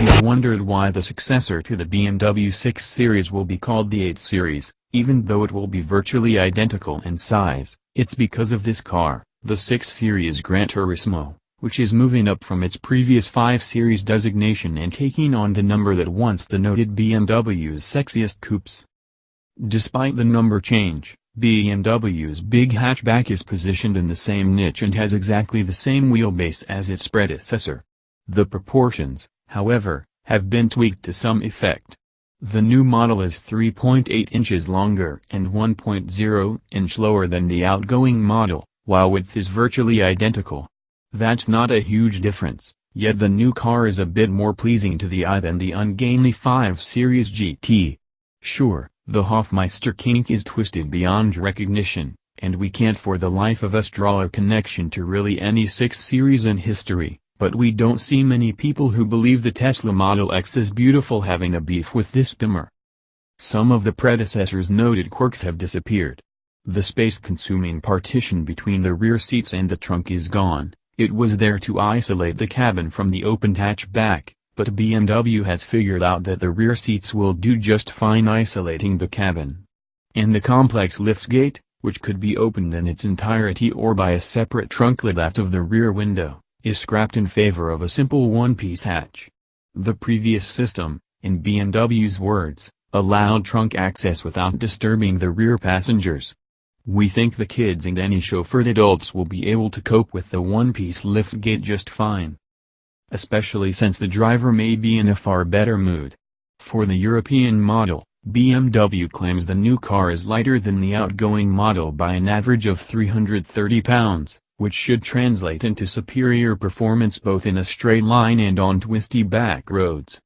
you've wondered why the successor to the BMW 6 Series will be called the 8 Series, even though it will be virtually identical in size, it's because of this car, the 6 Series Gran Turismo, which is moving up from its previous 5 Series designation and taking on the number that once denoted BMW's sexiest coupes. Despite the number change, BMW's big hatchback is positioned in the same niche and has exactly the same wheelbase as its predecessor. The proportions, however, have been tweaked to some effect. The new model is 3.8 inches longer and 1.0 inch lower than the outgoing model, while width is virtually identical. That's not a huge difference, yet the new car is a bit more pleasing to the eye than the ungainly 5 Series GT. Sure, the Hofmeister kink is twisted beyond recognition, and we can't for the life of us draw a connection to really any 6 Series in history, but we don't see many people who believe the Tesla Model X is beautiful having a beef with this Beamer. Some of the predecessor's noted quirks have disappeared. The space-consuming partition between the rear seats and the trunk is gone. It was there to isolate the cabin from the opened hatchback, but BMW has figured out that the rear seats will do just fine isolating the cabin. And the complex liftgate, which could be opened in its entirety or by a separate trunklet out of the rear window, is scrapped in favor of a simple one-piece hatch. The previous system, in BMW's words, allowed trunk access without disturbing the rear passengers. We think the kids and any chauffeured adults will be able to cope with the one-piece liftgate just fine. Especially since the driver may be in a far better mood. For the European model, BMW claims the new car is lighter than the outgoing model by an average of 330 pounds, which should translate into superior performance both in a straight line and on twisty back roads.